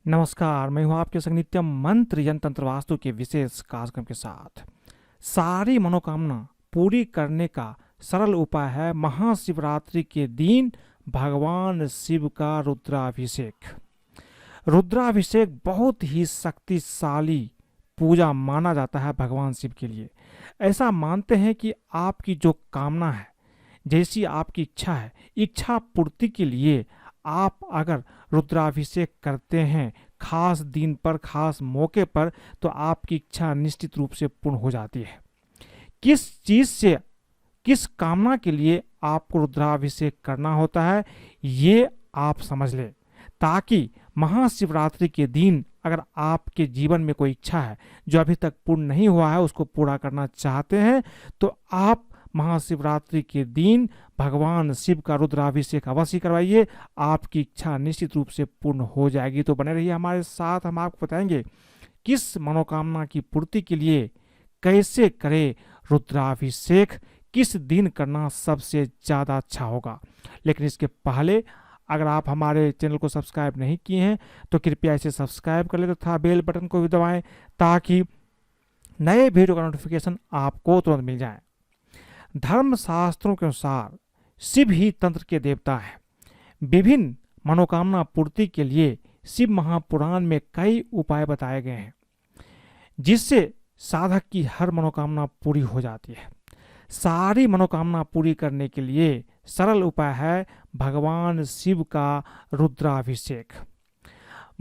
नमस्कार, मैं हूं आपके संग नित्यम मंत्र यंत्र तंत्र वास्तु के विशेष कार्यक्रम के साथ। सारी मनोकामना पूरी करने का सरल उपाय है महाशिवरात्रि के दिन भगवान शिव का रुद्राभिषेक। रुद्राभिषेक बहुत ही शक्तिशाली पूजा माना जाता है भगवान शिव के लिए। ऐसा मानते हैं कि आपकी जो कामना है, जैसी आपकी इच्छा है, इच्छा पूर्ति के लिए आप अगर रुद्राभिषेक करते हैं खास दिन पर, खास मौके पर, तो आपकी इच्छा निश्चित रूप से पूर्ण हो जाती है। किस चीज से, किस कामना के लिए आपको रुद्राभिषेक करना होता है, ये आप समझ लें, ताकि महाशिवरात्रि के दिन अगर आपके जीवन में कोई इच्छा है जो अभी तक पूर्ण नहीं हुआ है, उसको पूरा करना चाहते हैं, तो आप महाशिवरात्रि के दिन भगवान शिव का रुद्राभिषेक अवश्य करवाइए। आपकी इच्छा निश्चित रूप से पूर्ण हो जाएगी। तो बने रहिए हमारे साथ, हम आपको बताएंगे किस मनोकामना की पूर्ति के लिए कैसे करें रुद्राभिषेक, किस दिन करना सबसे ज़्यादा अच्छा होगा। लेकिन इसके पहले अगर आप हमारे चैनल को सब्सक्राइब नहीं किए हैं तो कृपया इसे सब्सक्राइब कर ले तथा बेल बटन को भी दबाएं, ताकि नए वीडियो का नोटिफिकेशन आपको तुरंत मिल जाए। धर्म शास्त्रों के अनुसार शिव ही तंत्र के देवता हैं। विभिन्न मनोकामना पूर्ति के लिए शिव महापुराण में कई उपाय बताए गए हैं, जिससे साधक की हर मनोकामना पूरी हो जाती है। सारी मनोकामना पूरी करने के लिए सरल उपाय है भगवान शिव का रुद्राभिषेक।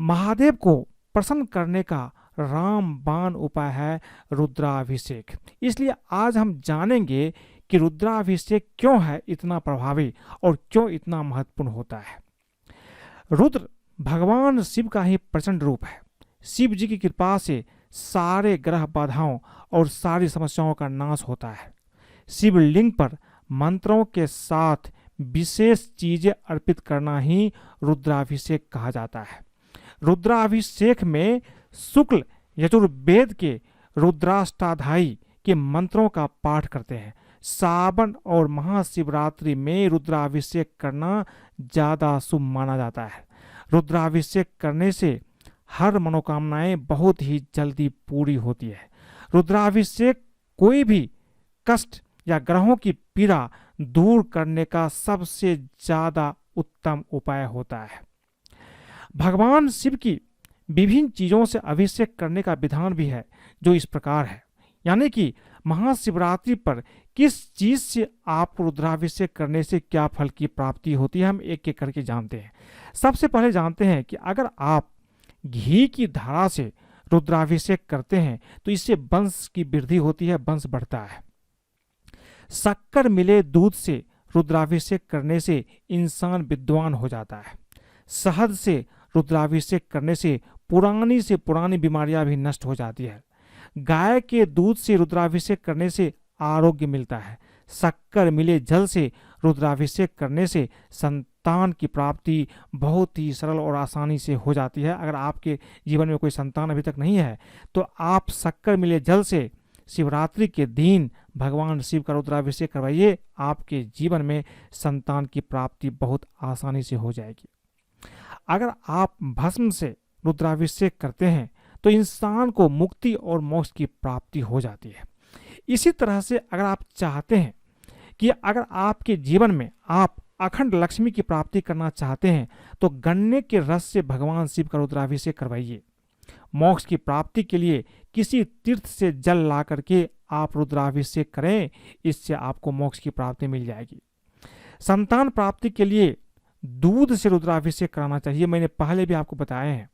महादेव को प्रसन्न करने का रामबाण उपाय है रुद्राभिषेक। इसलिए आज हम जानेंगे कि रुद्राभिषेक क्यों है इतना प्रभावी और क्यों इतना महत्वपूर्ण होता है। रुद्र भगवान शिव का ही प्रचंड रूप है। शिव जी की कृपा से सारे ग्रह बाधाओं और सारी समस्याओं का नाश होता है। शिवलिंग पर मंत्रों के साथ विशेष चीजें अर्पित करना ही रुद्राभिषेक कहा जाता है। रुद्राभिषेक में शुक्ल यजुर्वेद के रुद्राष्टाध्यायी के मंत्रों का पाठ करते हैं। सावन और महाशिवरात्रि में रुद्राभिषेक करना ज्यादा शुभ माना जाता है। रुद्राभिषेक करने से हर मनोकामनाएं बहुत ही जल्दी पूरी होती है। रुद्राभिषेक कोई भी कष्ट या ग्रहों की पीड़ा दूर करने का सबसे ज्यादा उत्तम उपाय होता है। भगवान शिव की विभिन्न चीजों से अभिषेक करने का विधान भी है, जो इस प्रकार है। यानी कि महाशिवरात्रि पर किस चीज से आप रुद्राभिषेक करने से क्या फल की प्राप्ति होती है, हम एक एक करके जानते हैं। सबसे पहले जानते हैं कि अगर आप घी की धारा से रुद्राभिषेक करते हैं तो इससे वंश की वृद्धि होती है, वंश बढ़ता है। शक्कर मिले दूध से रुद्राभिषेक करने से इंसान विद्वान हो जाता है। शहद से रुद्राभिषेक करने से पुरानी बीमारियां भी नष्ट हो जाती है। गाय के दूध से रुद्राभिषेक करने से आरोग्य मिलता है। शक्कर मिले जल से रुद्राभिषेक करने से संतान की प्राप्ति बहुत ही सरल और आसानी से हो जाती है। अगर आपके जीवन में कोई संतान अभी तक नहीं है तो आप शक्कर मिले जल से शिवरात्रि के दिन भगवान शिव का रुद्राभिषेक करवाइए। आपके जीवन में संतान की प्राप्ति बहुत आसानी से हो जाएगी। अगर आप भस्म से रुद्राभिषेक करते हैं तो इंसान को मुक्ति और मोक्ष की प्राप्ति हो जाती है। इसी तरह से अगर आप चाहते हैं कि अगर आपके जीवन में आप अखंड लक्ष्मी की प्राप्ति करना चाहते हैं तो गन्ने के रस से भगवान शिव का रुद्राभिषेक करवाइए। मोक्ष की प्राप्ति के लिए किसी तीर्थ से जल ला करके आप रुद्राभिषेक करें, इससे आपको मोक्ष की प्राप्ति मिल जाएगी। संतान प्राप्ति के लिए दूध से रुद्राभिषेक कराना चाहिए। मैंने पहले भी आपको बताया है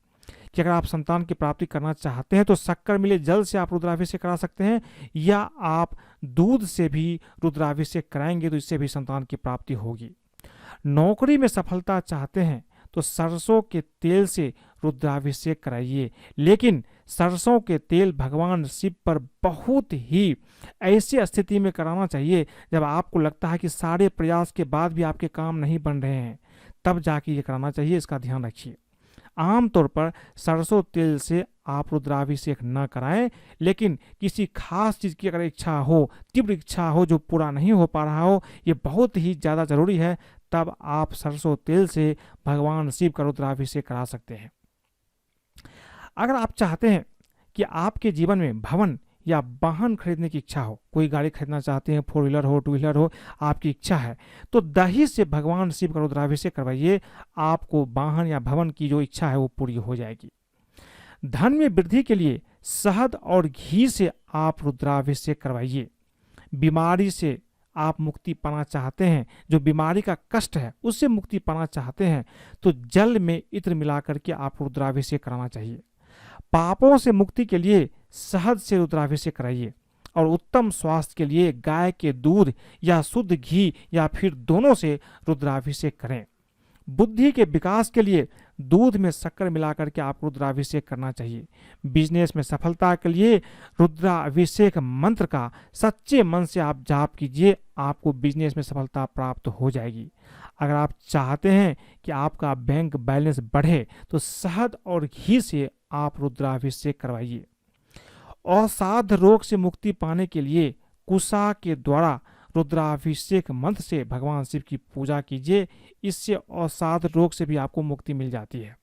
कि अगर आप संतान की प्राप्ति करना चाहते हैं तो शक्कर मिले जल से आप रुद्राभिषेक करा सकते हैं, या आप दूध से भी रुद्राभिषेक कराएंगे तो इससे भी संतान की प्राप्ति होगी। नौकरी में सफलता चाहते हैं तो सरसों के तेल से रुद्राभिषेक कराइए। लेकिन सरसों के तेल भगवान शिव पर बहुत ही ऐसी स्थिति में कराना चाहिए जब आपको लगता है कि सारे प्रयास के बाद भी आपके काम नहीं बन रहे हैं, तब जाके ये कराना चाहिए। इसका ध्यान रखिए। आमतौर पर सरसों तेल से आप रुद्राभिषेक न कराएं, लेकिन किसी खास चीज़ की अगर इच्छा हो, तीव्र इच्छा हो जो पूरा नहीं हो पा रहा हो, ये बहुत ही ज़्यादा जरूरी है, तब आप सरसों तेल से भगवान शिव का रुद्राभिषेक करा सकते हैं। अगर आप चाहते हैं कि आपके जीवन में भवन या वाहन खरीदने की इच्छा हो, कोई गाड़ी खरीदना चाहते हैं, 4 व्हीलर हो, 2 व्हीलर हो, आपकी इच्छा है, तो दही से भगवान शिव का रुद्राभिषेक करवाइए। आपको वाहन या भवन की जो इच्छा है वो पूरी हो जाएगी। धन में वृद्धि के लिए शहद और घी से आप रुद्राभिषेक करवाइए। बीमारी से आप मुक्ति पाना चाहते हैं, जो बीमारी का कष्ट है उससे मुक्ति पाना चाहते हैं, तो जल में इत्र मिला करके आप रुद्राभिषेक कराना चाहिए। पापों से मुक्ति के लिए शहद से रुद्राभिषेक कराइए। और उत्तम स्वास्थ्य के लिए गाय के दूध या शुद्ध घी या फिर दोनों से रुद्राभिषेक करें। बुद्धि के विकास के लिए दूध में शक्कर मिलाकर के आप रुद्राभिषेक करना चाहिए। बिजनेस में सफलता के लिए रुद्राभिषेक मंत्र का सच्चे मन से आप जाप कीजिए, आपको बिजनेस में सफलता प्राप्त हो जाएगी। अगर आप चाहते हैं कि आपका बैंक बैलेंस बढ़े तो शहद और घी से आप रुद्राभिषेक करवाइए। अवसाद रोग से मुक्ति पाने के लिए कुशा के द्वारा रुद्राभिषेक मंत्र से भगवान शिव की पूजा कीजिए। इससे अवसाद रोग से भी आपको मुक्ति मिल जाती है।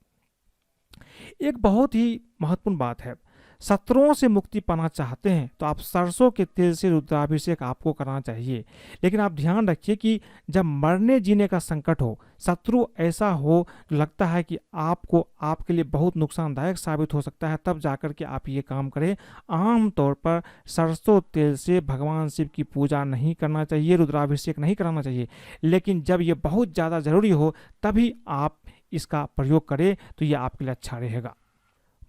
एक बहुत ही महत्वपूर्ण बात है, शत्रुओं से मुक्ति पाना चाहते हैं तो आप सरसों के तेल से रुद्राभिषेक आपको करना चाहिए। लेकिन आप ध्यान रखिए कि जब मरने जीने का संकट हो, शत्रु ऐसा हो जो लगता है कि आपको आपके लिए बहुत नुकसानदायक साबित हो सकता है, तब जाकर के आप ये काम करें। आम तौर पर सरसों तेल से भगवान शिव की पूजा नहीं करना चाहिए, रुद्राभिषेक नहीं कराना चाहिए। लेकिन जब ये बहुत ज़्यादा जरूरी हो तभी आप इसका प्रयोग करें, तो ये आपके लिए अच्छा रहेगा।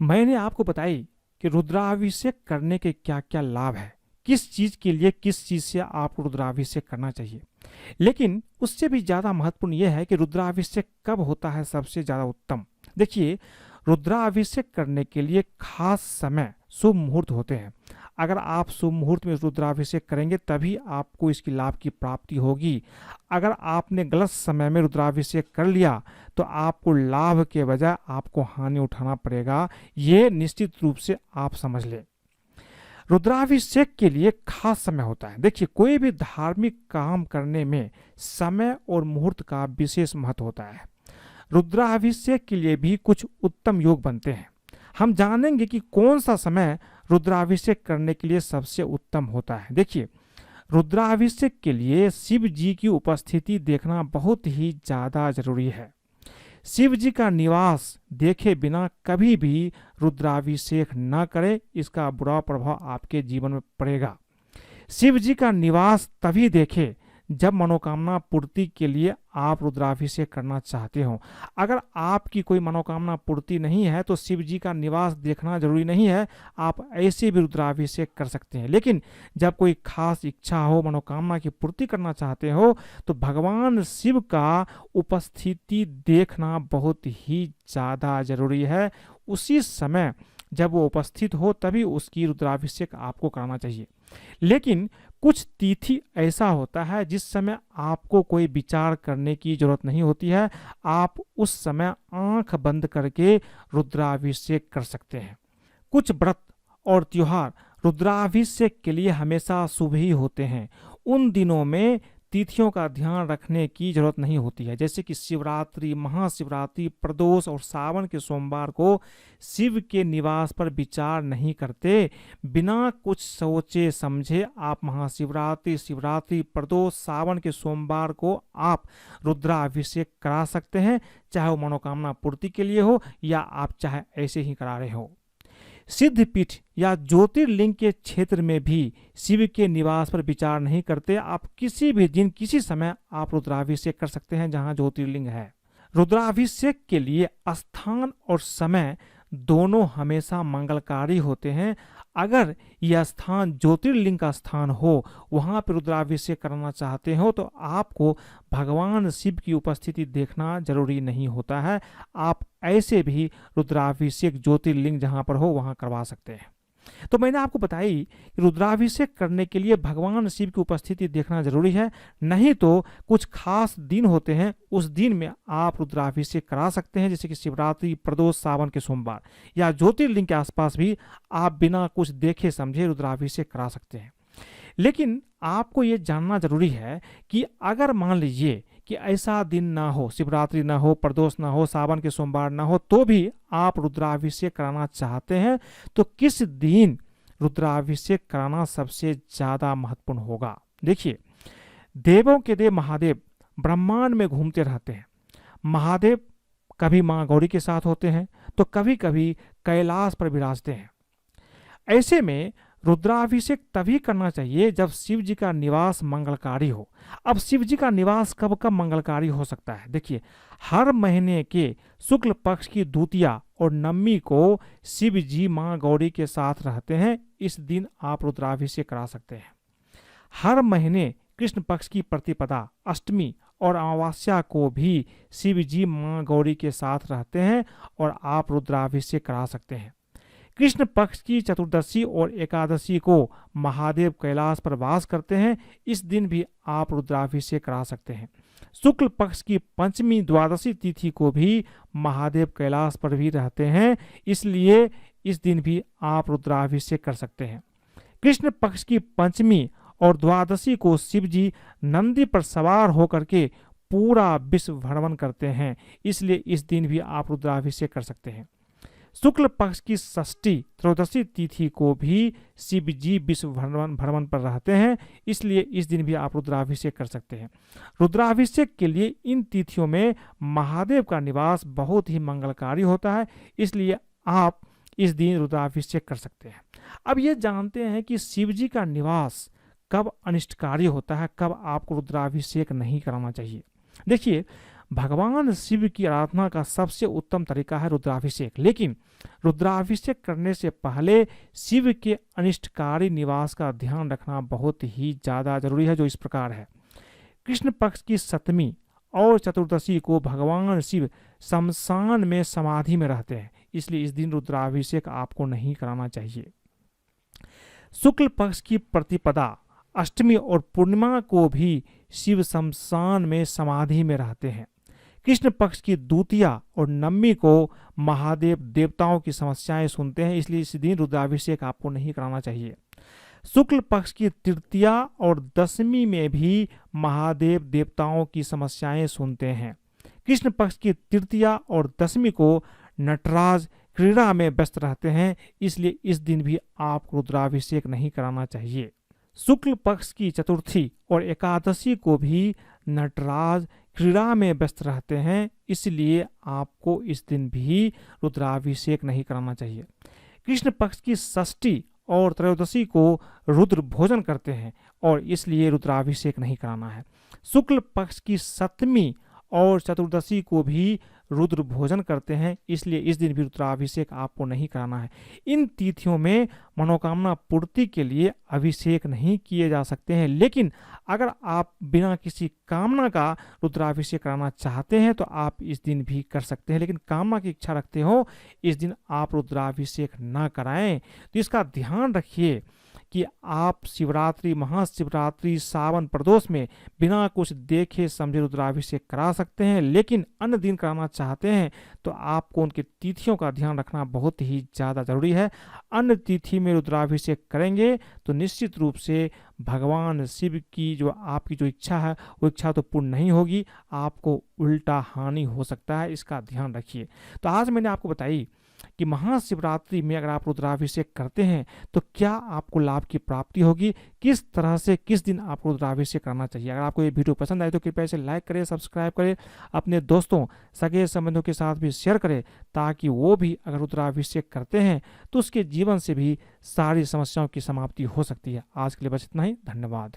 मैंने आपको बताई कि रुद्राभिषेक करने के क्या क्या लाभ है, किस चीज के लिए किस चीज से आपको रुद्राभिषेक करना चाहिए। लेकिन उससे भी ज्यादा महत्वपूर्ण यह है कि रुद्राभिषेक कब होता है सबसे ज्यादा उत्तम। देखिए, रुद्राभिषेक करने के लिए खास समय शुभ मुहूर्त होते हैं। अगर आप शुभ मुहूर्त में रुद्राभिषेक करेंगे तभी आपको इसकी लाभ की प्राप्ति होगी। अगर आपने गलत समय में रुद्राभिषेक कर लिया तो आपको लाभ के बजाय आपको हानि उठाना पड़ेगा। ये निश्चित रूप से आप समझ लें। रुद्राभिषेक के लिए खास समय होता है। देखिए, कोई भी धार्मिक काम करने में समय और मुहूर्त का विशेष महत्व होता है। रुद्राभिषेक के लिए भी कुछ उत्तम योग बनते हैं। हम जानेंगे कि कौन सा समय रुद्राभिषेक करने के लिए सबसे उत्तम होता है। देखिए, रुद्राभिषेक के लिए शिव जी की उपस्थिति देखना बहुत ही ज्यादा जरूरी है। शिव जी का निवास देखे बिना कभी भी रुद्राभिषेक न करें, इसका बुरा प्रभाव आपके जीवन में पड़ेगा। शिव जी का निवास तभी देखें जब मनोकामना पूर्ति के लिए आप रुद्राभिषेक करना चाहते हो। अगर आपकी कोई मनोकामना पूर्ति नहीं है तो शिव जी का निवास देखना जरूरी नहीं है, आप ऐसे भी रुद्राभिषेक कर सकते हैं। लेकिन जब कोई खास इच्छा हो, मनोकामना की पूर्ति करना चाहते हो, तो भगवान शिव का उपस्थिति देखना बहुत ही ज़्यादा जरूरी है। उसी समय जब वो उपस्थित हो तभी उसकी रुद्राभिषेक आपको कराना चाहिए। लेकिन कुछ तिथि ऐसा होता है जिस समय आपको कोई विचार करने की जरूरत नहीं होती है, आप उस समय आंख बंद करके रुद्राभिषेक कर सकते हैं। कुछ व्रत और त्योहार रुद्राभिषेक के लिए हमेशा शुभ ही होते हैं। उन दिनों में तिथियों का ध्यान रखने की जरूरत नहीं होती है। जैसे कि शिवरात्रि, महाशिवरात्रि, प्रदोष और सावन के सोमवार को शिव के निवास पर विचार नहीं करते। बिना कुछ सोचे समझे आप महाशिवरात्रि, शिवरात्रि, प्रदोष, सावन के सोमवार को आप रुद्राभिषेक करा सकते हैं, चाहे वो मनोकामना पूर्ति के लिए हो या आप चाहे ऐसे ही करा रहे हो। सिद्धपीठ या ज्योतिर्लिंग के क्षेत्र में भी शिव के निवास पर विचार नहीं करते। आप किसी भी दिन किसी समय आप रुद्राभिषेक कर सकते हैं जहां ज्योतिर्लिंग है। रुद्राभिषेक के लिए स्थान और समय दोनों हमेशा मंगलकारी होते हैं। अगर यह स्थान ज्योतिर्लिंग का स्थान हो, वहां पर रुद्राभिषेक करना चाहते हो तो आपको भगवान शिव की उपस्थिति देखना जरूरी नहीं होता है। आप ऐसे भी रुद्राभिषेक ज्योतिर्लिंग जहां पर हो वहां करवा सकते हैं। तो मैंने आपको बताई कि रुद्राभिषेक करने के लिए भगवान शिव की उपस्थिति देखना जरूरी है। नहीं तो कुछ खास दिन होते हैं, उस दिन में आप रुद्राभिषेक करा सकते हैं, जैसे कि शिवरात्रि, प्रदोष, सावन के सोमवार या ज्योतिर्लिंग के आसपास भी आप बिना कुछ देखे समझे रुद्राभिषेक करा सकते हैं। लेकिन आपको ये जानना जरूरी है कि अगर मान लीजिए कि ऐसा दिन ना हो, शिवरात्रि ना हो, प्रदोष ना हो, सावन के सोमवार ना हो, तो भी आप रुद्राभिषेक कराना चाहते हैं, तो किस दिन रुद्राभिषेक कराना सबसे ज्यादा महत्वपूर्ण होगा? देखिए, देवों के देव महादेव ब्रह्मांड में घूमते रहते हैं। महादेव कभी माँ गौरी के साथ होते हैं, तो कभी कभी कैलाश पर विराजते हैं। ऐसे में रुद्राभिषेक तभी करना चाहिए जब शिव जी का निवास मंगलकारी हो। अब शिव जी का निवास कब कब मंगलकारी हो सकता है? देखिए, हर महीने के शुक्ल पक्ष की द्वितीया और नवमी को शिव जी माँ गौरी के साथ रहते हैं, इस दिन आप रुद्राभिषेक करा सकते हैं। हर महीने कृष्ण पक्ष की प्रतिपदा, अष्टमी और अमावस्या को भी शिव जी माँ गौरी के साथ रहते हैं और आप रुद्राभिषेक करा सकते हैं। कृष्ण पक्ष की चतुर्दशी और एकादशी को महादेव कैलाश पर वास करते हैं, इस दिन भी आप रुद्राभिषेक करा सकते हैं। शुक्ल पक्ष की पंचमी द्वादशी तिथि को भी महादेव कैलाश पर भी रहते हैं, इसलिए इस दिन भी आप रुद्राभिषेक कर सकते हैं। कृष्ण पक्ष की पंचमी और द्वादशी को शिव जी नंदी पर सवार होकर के पूरा विश्व भ्रमण करते हैं, इसलिए इस दिन भी आप रुद्राभिषेक कर सकते हैं। शुक्ल पक्ष की षष्ठी त्रयोदशी तिथि को भी शिव जी विश्व भ्रमण पर रहते हैं, इसलिए इस दिन भी आप रुद्राभिषेक कर सकते हैं। रुद्राभिषेक के लिए इन तिथियों में महादेव का निवास बहुत ही मंगलकारी होता है, इसलिए आप इस दिन रुद्राभिषेक कर सकते हैं। अब ये जानते हैं कि शिव जी का निवास कब अनिष्टकारी होता है, कब आपको रुद्राभिषेक नहीं कराना चाहिए। देखिए, भगवान शिव की आराधना का सबसे उत्तम तरीका है रुद्राभिषेक, लेकिन रुद्राभिषेक करने से पहले शिव के अनिष्टकारी निवास का ध्यान रखना बहुत ही ज्यादा जरूरी है, जो इस प्रकार है। कृष्ण पक्ष की सप्तमी और चतुर्दशी को भगवान शिव शमशान में समाधि में रहते हैं, इसलिए इस दिन रुद्राभिषेक आपको नहीं कराना चाहिए। शुक्ल पक्ष की प्रतिपदा, अष्टमी और पूर्णिमा को भी शिव शमशान में समाधि में रहते हैं। कृष्ण पक्ष की द्वितीया और नवमी को महादेव देवताओं की समस्याएं सुनते हैं, इसलिए इस दिन रुद्राभिषेक आपको नहीं कराना चाहिए। शुक्ल पक्ष की तृतीया और दशमी में भी महादेव देवताओं की समस्याएं सुनते हैं। कृष्ण पक्ष की तृतीया और दशमी को नटराज क्रीड़ा में व्यस्त रहते हैं, इसलिए इस दिन भी आपको रुद्राभिषेक नहीं कराना चाहिए। शुक्ल पक्ष की चतुर्थी और एकादशी को भी नटराज क्रीड़ा में व्यस्त रहते हैं, इसलिए आपको इस दिन भी रुद्राभिषेक नहीं कराना चाहिए। कृष्ण पक्ष की षष्ठी और त्रयोदशी को रुद्र भोजन करते हैं और इसलिए रुद्राभिषेक नहीं कराना है। शुक्ल पक्ष की सप्तमी और चतुर्दशी को भी रुद्र भोजन करते हैं, इसलिए इस दिन भी रुद्राभिषेक आपको नहीं कराना है। इन तिथियों में मनोकामना पूर्ति के लिए अभिषेक नहीं किए जा सकते हैं, लेकिन अगर आप बिना किसी कामना का रुद्राभिषेक कराना चाहते हैं तो आप इस दिन भी कर सकते हैं, लेकिन कामना की इच्छा रखते हो इस दिन आप रुद्राभिषेक ना कराएं। तो इसका ध्यान रखिए कि आप शिवरात्रि, महाशिवरात्रि, सावन प्रदोष में बिना कुछ देखे समझे रुद्राभिषेक करा सकते हैं, लेकिन अन्य दिन कराना चाहते हैं तो आपको उनकी तिथियों का ध्यान रखना बहुत ही ज़्यादा जरूरी है। अन्य तिथि में रुद्राभिषेक करेंगे तो निश्चित रूप से भगवान शिव की जो आपकी जो इच्छा है वो इच्छा तो पूर्ण नहीं होगी, आपको उल्टा हानि हो सकता है, इसका ध्यान रखिए। तो आज मैंने आपको बताई कि महाशिवरात्रि में अगर आप रुद्राभिषेक करते हैं तो क्या आपको लाभ की प्राप्ति होगी, किस तरह से किस दिन आपको रुद्राभिषेक करना चाहिए। अगर आपको ये वीडियो पसंद आए तो कृपया इसे लाइक करें, सब्सक्राइब करें, अपने दोस्तों सगे संबंधियों के साथ भी शेयर करें, ताकि वो भी अगर रुद्राभिषेक करते हैं तो उसके जीवन से भी सारी समस्याओं की समाप्ति हो सकती है। आज के लिए बस इतना ही, धन्यवाद।